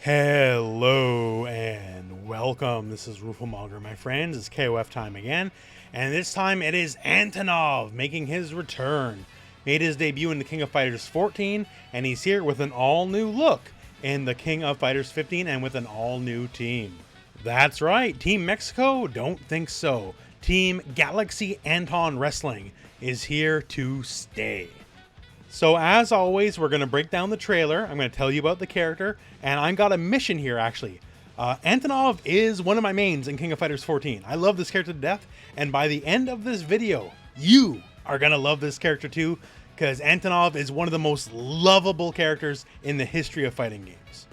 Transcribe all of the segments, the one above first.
Hello and welcome. This is Rooflemonger, my friends. It's KoF time again, and this time it is Antonov making his return. Made his debut in the King of Fighters 14, and he's here with an all-new look in the King of Fighters 15 and with an all-new team. That's right, Team Mexico? Don't think so. Team Galaxy Anton Wrestling is here to stay. So as always, we're going to break down the trailer. I'm going to tell you about the character, and I've got a mission here, actually. Antonov is one of my mains in King of Fighters 14. I love this character to death, and by the end of this video, you are going to love this character too, because Antonov is one of the most lovable characters in the history of fighting games.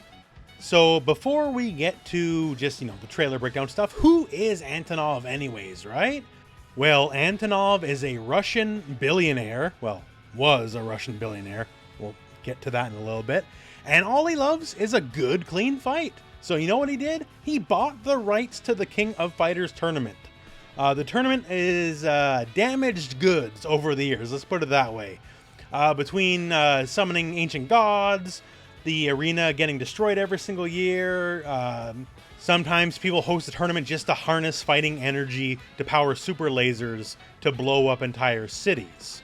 So before we get to just, the trailer breakdown stuff, who is Antonov anyways, right? Well, Antonov is a Russian billionaire. Well, was a Russian billionaire. We'll get to that in a little bit. And all he loves is a good, clean fight. So you know what he did? He bought the rights to the King of Fighters tournament. The tournament is damaged goods over the years, let's put it that way. Between summoning ancient gods, the arena getting destroyed every single year, sometimes people host a tournament just to harness fighting energy to power super lasers to blow up entire cities.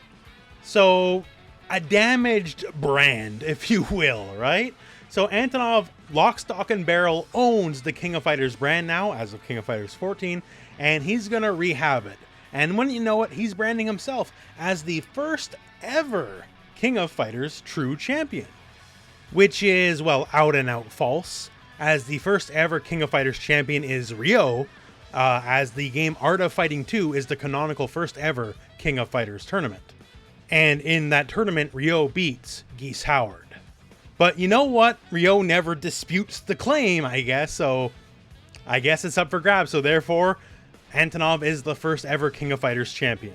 So, a damaged brand, if you will, right? So Antonov, lock, stock, and barrel, owns the King of Fighters brand now, as of King of Fighters 14, and he's going to rehab it. And when you know it, he's branding himself as the first ever King of Fighters true champion. Which is, well, out and out false, as the first ever King of Fighters champion is Ryo, as the game Art of Fighting 2 is the canonical first ever King of Fighters tournament. And in that tournament, Ryo beats Geese Howard. But you know what? Ryo never disputes the claim, I guess, so I guess it's up for grabs. So therefore, Antonov is the first ever King of Fighters champion.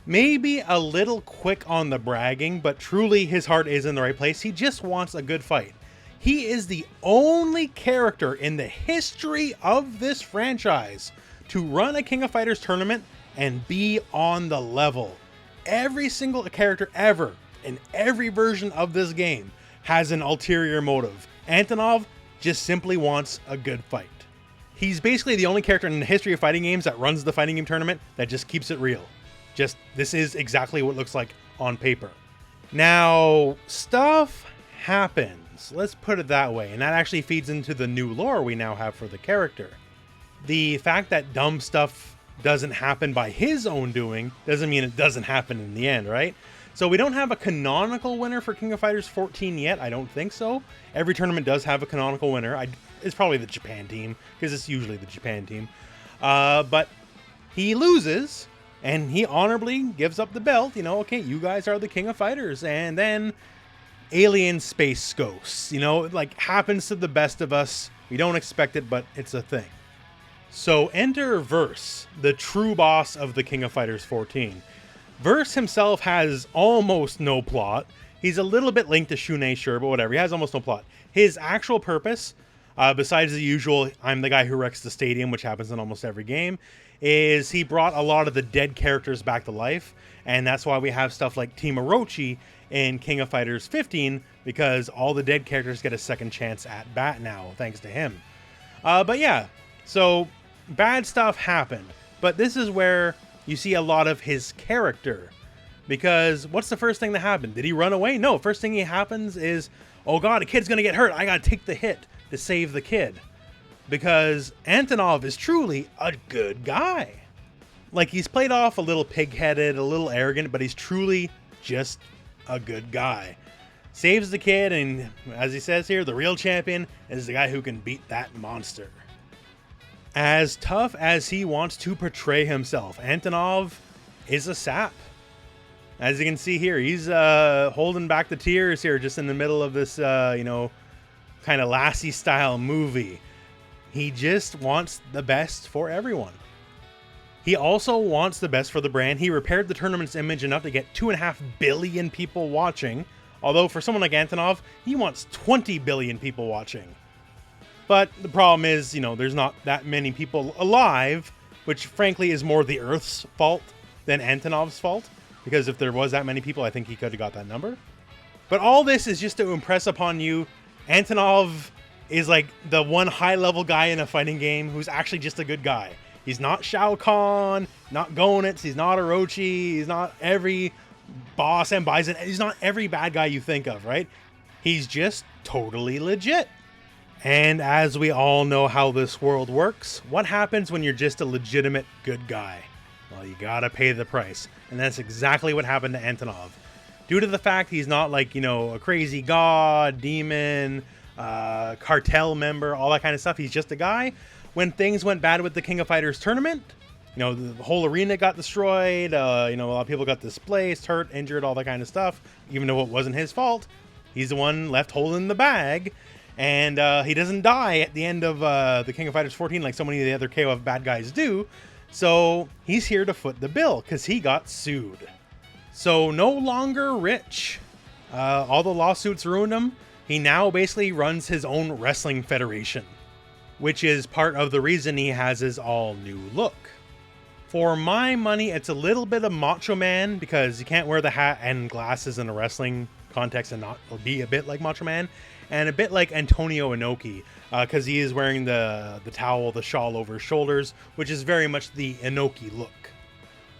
Maybe a little quick on the bragging, but truly his heart is in the right place. He just wants a good fight. He is the only character in the history of this franchise to run a King of Fighters tournament and be on the level. Every single character ever in every version of this game has an ulterior motive. Antonov just simply wants a good fight. He's basically the only character in the history of fighting games that runs the fighting game tournament that just keeps it real. This is exactly what it looks like on paper. Now, stuff happens. Let's put it that way. And that actually feeds into the new lore we now have for the character. The fact that dumb stuff doesn't happen by his own doing doesn't mean it doesn't happen in the end, right? So we don't have a canonical winner for King of Fighters 14 yet. I don't think so. Every tournament does have a canonical winner. It's probably the Japan team, because it's usually the Japan team. But he loses, and he honorably gives up the belt. Okay, you guys are the King of Fighters. And then alien space ghosts, happens to the best of us. We don't expect it, but it's a thing. So enter Verse, the true boss of the King of Fighters 14. Verse himself has almost no plot. He's a little bit linked to Shunei, sure, but whatever. He has almost no plot. His actual purpose, besides the usual, I'm the guy who wrecks the stadium, which happens in almost every game, is he brought a lot of the dead characters back to life. And that's why we have stuff like Team Orochi in King of Fighters 15, because all the dead characters get a second chance at bat now, thanks to him. But yeah, so bad stuff happened, but this is where you see a lot of his character, because what's the first thing that happened? Did he run away? No, first thing he happens is, oh god, a kid's gonna get hurt, I gotta take the hit to save the kid, because Antonov is truly a good guy. Like, he's played off a little pig-headed, a little arrogant, but he's truly just a good guy. Saves the kid, and as he says here, the real champion is the guy who can beat that monster. As tough as he wants to portray himself, Antonov is a sap. As you can see here, he's holding back the tears here just in the middle of this, kind of Lassie-style movie. He just wants the best for everyone. He also wants the best for the brand. He repaired the tournament's image enough to get 2.5 billion people watching. Although for someone like Antonov, he wants 20 billion people watching. But the problem is, there's not that many people alive, which frankly is more the Earth's fault than Antonov's fault. Because if there was that many people, I think he could have got that number. But all this is just to impress upon you, Antonov is like the one high-level guy in a fighting game who's actually just a good guy. He's not Shao Kahn, not Gonitz, he's not Orochi, he's not every boss and Bison, he's not every bad guy you think of, right? He's just totally legit. And as we all know how this world works, what happens when you're just a legitimate good guy? Well, you gotta pay the price. And that's exactly what happened to Antonov. Due to the fact he's not like, you know, a crazy god, demon, cartel member, all that kind of stuff. He's just a guy. When things went bad with the King of Fighters tournament, you know, the whole arena got destroyed. You know, a lot of people got displaced, hurt, injured, all that kind of stuff. Even though it wasn't his fault, he's the one left holding the bag. And he doesn't die at the end of the King of Fighters 14 like so many of the other KoF bad guys do. So he's here to foot the bill because he got sued. So no longer rich. All the lawsuits ruined him. He now basically runs his own wrestling federation, which is part of the reason he has his all new look. For my money, it's a little bit of Macho Man because you can't wear the hat and glasses in a wrestling context and not be a bit like Macho Man, and a bit like Antonio Inoki because he is wearing the towel, the shawl over his shoulders, which is very much the Inoki look.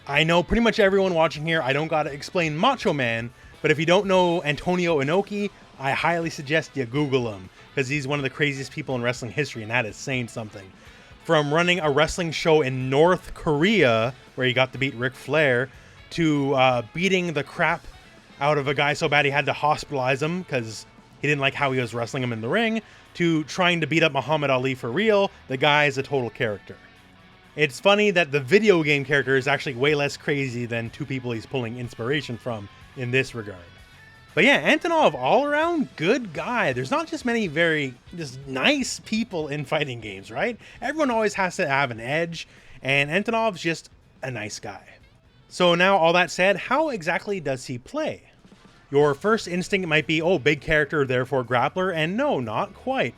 I know pretty much everyone watching here, I don't gotta explain Macho Man, but if you don't know Antonio Inoki, I highly suggest you Google him because he's one of the craziest people in wrestling history, and that is saying something. From running a wrestling show in North Korea, where he got to beat Ric Flair, to beating the crap out of a guy so bad he had to hospitalize him because he didn't like how he was wrestling him in the ring, to trying to beat up Muhammad Ali for real, the guy is a total character. It's funny that the video game character is actually way less crazy than two people he's pulling inspiration from in this regard. But yeah, Antonov, all around good guy. There's not just many very just nice people in fighting games, right? Everyone always has to have an edge, and Antonov's just a nice guy. So now all that said, how exactly does he play? Your first instinct might be, oh, big character, therefore grappler, and no, not quite.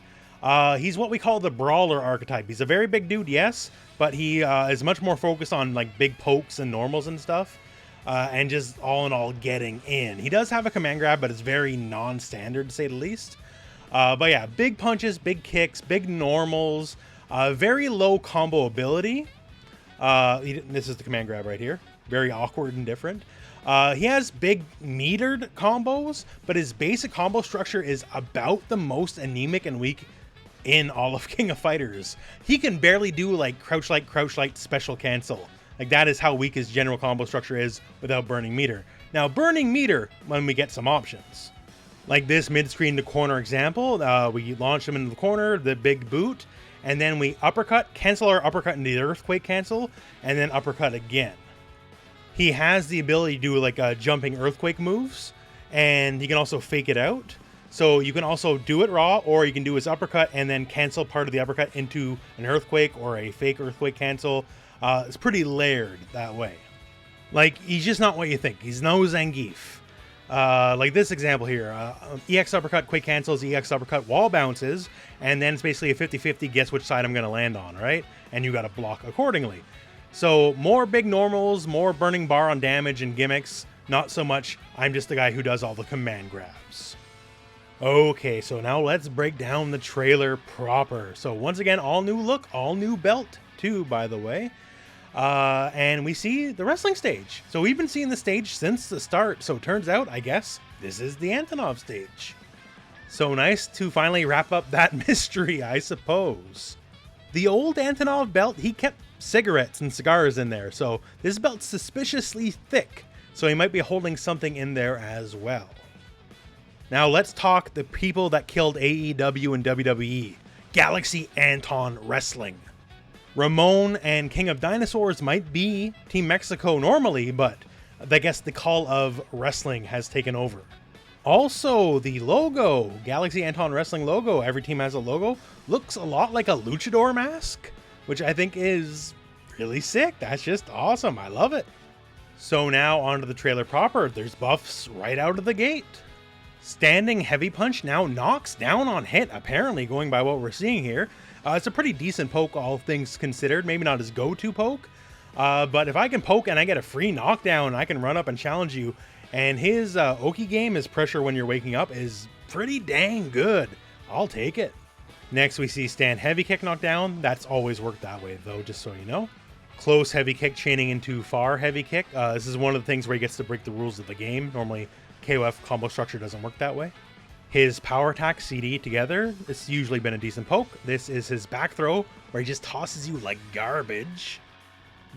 He's what we call the brawler archetype. He's a very big dude, yes, but he is much more focused on like big pokes and normals and stuff. And just all in all getting in. He does have a command grab, but it's very non-standard to say the least. But yeah, big punches, big kicks, big normals, very low combo ability. This is the command grab right here. Very awkward and different. He has big metered combos, but his basic combo structure is about the most anemic and weak in all of King of Fighters. He can barely do like crouch light, special cancel. Like that is how weak his general combo structure is without burning meter. Now burning meter when we get some options. Like this mid-screen to corner example, we launch him into the corner, the big boot, and then we uppercut, cancel our uppercut into the earthquake cancel, and then uppercut again. He has the ability to do like jumping earthquake moves, and he can also fake it out. So you can also do it raw, or you can do his uppercut and then cancel part of the uppercut into an earthquake or a fake earthquake cancel. It's pretty layered that way. Like, he's just not what you think. He's no Zangief. Like this example here. EX uppercut, quick cancels, EX uppercut, wall bounces, and then it's basically a 50-50 guess which side I'm going to land on, right? And you got to block accordingly. So more big normals, more burning bar on damage and gimmicks. Not so much, I'm just the guy who does all the command grabs. Okay, so now let's break down the trailer proper. So once again, all new look, all new belt too, by the way. And we see the wrestling stage. So we've been seeing the stage since the start. So it turns out, I guess, this is the Antonov stage. So nice to finally wrap up that mystery, I suppose. The old Antonov belt, he kept cigarettes and cigars in there. So this belt's suspiciously thick. So he might be holding something in there as well. Now let's talk the people that killed AEW and WWE. Galaxy Anton Wrestling. Ramon and King of Dinosaurs might be Team Mexico normally, but I guess the call of wrestling has taken over. Also, the logo, Galaxy Anton Wrestling logo, every team has a logo, looks a lot like a luchador mask, which I think is really sick. That's just awesome. I love it. So now onto the trailer proper. There's buffs right out of the gate. Standing heavy punch now knocks down on hit, apparently, going by what we're seeing here. It's a pretty decent poke, all things considered. Maybe not his go-to poke, but if I can poke and I get a free knockdown, I can run up and challenge you. And his Oki game, his pressure when you're waking up, is pretty dang good. I'll take it. Next, we see stand heavy kick knockdown. That's always worked that way, though, just so you know. Close heavy kick chaining into far heavy kick. This is one of the things where he gets to break the rules of the game. Normally, KoF combo structure doesn't work that way. His power attack CD together, it's usually been a decent poke. This is his back throw, where he just tosses you like garbage.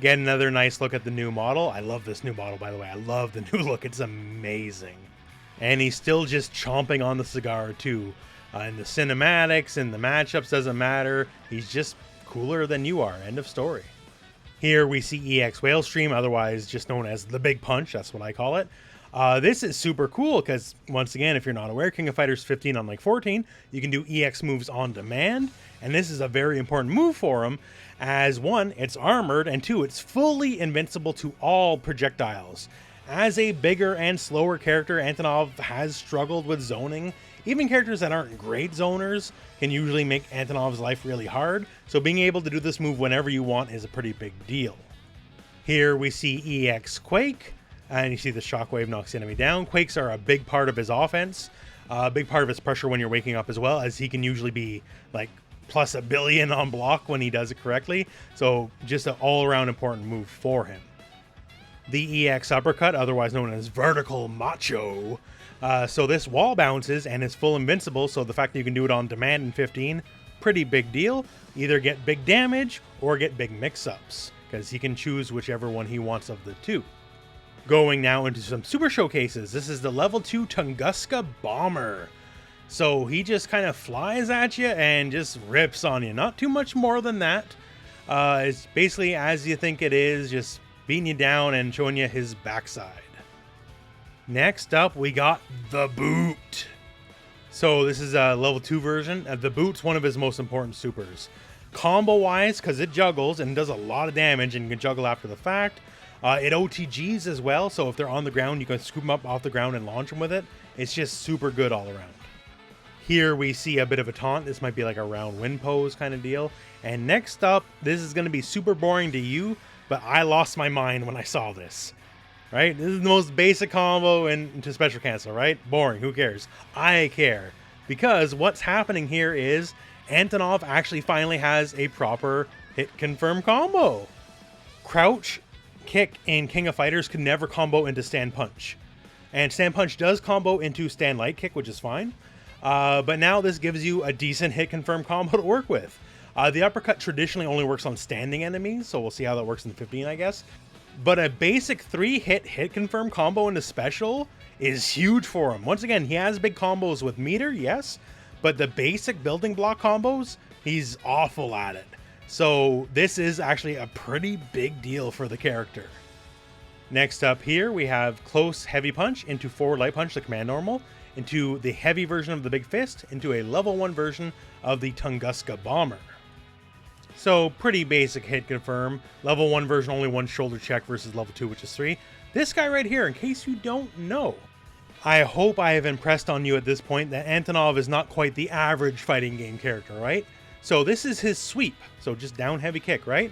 Get another nice look at the new model. I love this new model, by the way. I love the new look. It's amazing. And he's still just chomping on the cigar, too. In the cinematics and the matchups, doesn't matter. He's just cooler than you are. End of story. Here we see EX Whale Stream, otherwise just known as the Big Punch. That's what I call it. This is super cool because, once again, if you're not aware, King of Fighters 15 on like 14, you can do EX moves on demand. And this is a very important move for him, as one, it's armored, and two, it's fully invincible to all projectiles. As a bigger and slower character, Antonov has struggled with zoning. Even characters that aren't great zoners can usually make Antonov's life really hard, so being able to do this move whenever you want is a pretty big deal. Here we see EX Quake, and you see the shockwave knocks the enemy down. Quakes are a big part of his offense, a big part of his pressure when you're waking up as well, as he can usually be like plus 1 billion on block when he does it correctly, so just an all-around important move for him. The EX Uppercut, otherwise known as Vertical Macho. So this wall bounces and is full invincible, so the fact that you can do it on demand in 15, pretty big deal. Either get big damage or get big mix-ups, because he can choose whichever one he wants of the two. Going now into some super showcases. This is the level 2 Tunguska Bomber. So he just kind of flies at you and just rips on you. Not too much more than that. It's basically as you think it is, just beating you down and showing you his backside. Next up, we got the Boot. So this is a level 2 version. The Boot's one of his most important supers. Combo-wise, because it juggles and does a lot of damage and you can juggle after the fact. It OTGs as well, so if they're on the ground, you can scoop them up off the ground and launch them with it. It's just super good all around. Here we see a bit of a taunt. This might be like a round wind pose kind of deal. And next up, this is going to be super boring to you, but I lost my mind when I saw this. Right? This is the most basic combo into special cancel, right? Boring, who cares? I care. Because what's happening here is Antonov actually finally has a proper hit confirm combo. Crouch kick in King of Fighters could never combo into stand punch. And stand punch does combo into stand light kick, which is fine. But now this gives you a decent hit confirm combo to work with. The uppercut traditionally only works on standing enemies, so we'll see how that works in 15, I guess. But a basic 3-hit hit confirm combo into special is huge for him. Once again, he has big combos with meter, yes, but the basic building block combos, he's awful at it. So this is actually a pretty big deal for the character. Next up here, we have close heavy punch into forward light punch, the command normal, into the heavy version of the big fist, into a level 1 version of the Tunguska Bomber. So pretty basic hit confirm. Level 1 version, only one shoulder check versus level 2, which is 3. This guy right here, in case you don't know. I hope I have impressed on you at this point that Antonov is not quite the average fighting game character, right? So this is his sweep. So just down heavy kick, right?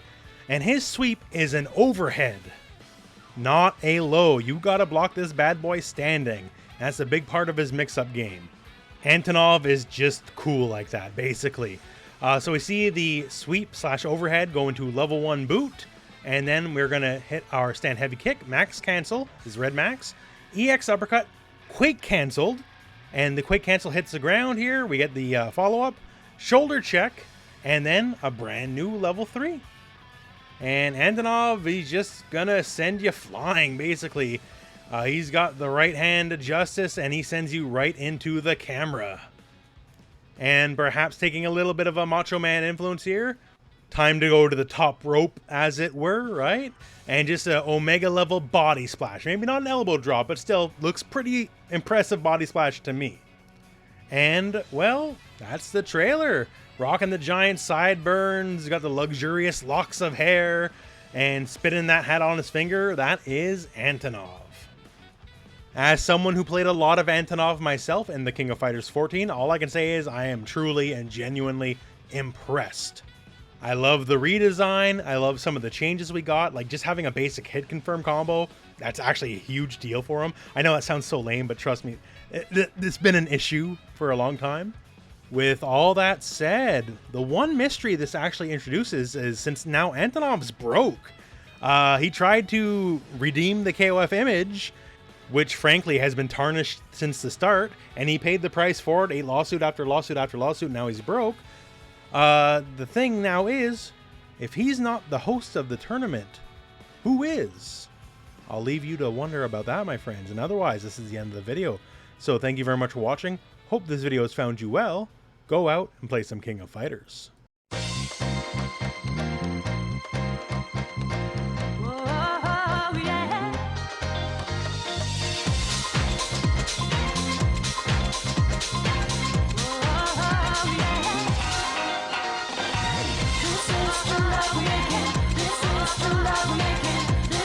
And his sweep is an overhead, not a low. You gotta block this bad boy standing. That's a big part of his mix-up game. Antonov is just cool like that, basically. So we see the sweep / overhead go into level 1 boot, and then we're going to hit our stand heavy kick, max cancel, is red max, EX uppercut, quake canceled, and the quake cancel hits the ground here. We get the follow-up, shoulder check, and then a brand new level 3. And Antonov, he's just going to send you flying, basically. He's got the right hand of justice, and he sends you right into the camera. And perhaps taking a little bit of a Macho Man influence here. Time to go to the top rope, as it were, right? And just an Omega level body splash. Maybe not an elbow drop, but still looks pretty impressive body splash to me. And, well, that's the trailer. Rocking the giant sideburns, got the luxurious locks of hair, and spinning that hat on his finger. That is Antonov. As someone who played a lot of Antonov myself in the King of Fighters 14, all I can say is I am truly and genuinely impressed. I love the redesign. I love some of the changes we got, like just having a basic hit confirm combo. That's actually a huge deal for him. I know that sounds so lame, but trust me, it's been an issue for a long time. with all that said, the one mystery this actually introduces is, since now Antonov's broke, he tried to redeem the KoF image, which frankly has been tarnished since the start, and he paid the price for it, a lawsuit after lawsuit after lawsuit. Now he's broke. The thing now is, if he's not the host of the tournament, who is? I'll leave you to wonder about that, my friends. And otherwise, this is the end of the video. So thank you very much for watching. Hope this video has found you well. Go out and play some King of Fighters.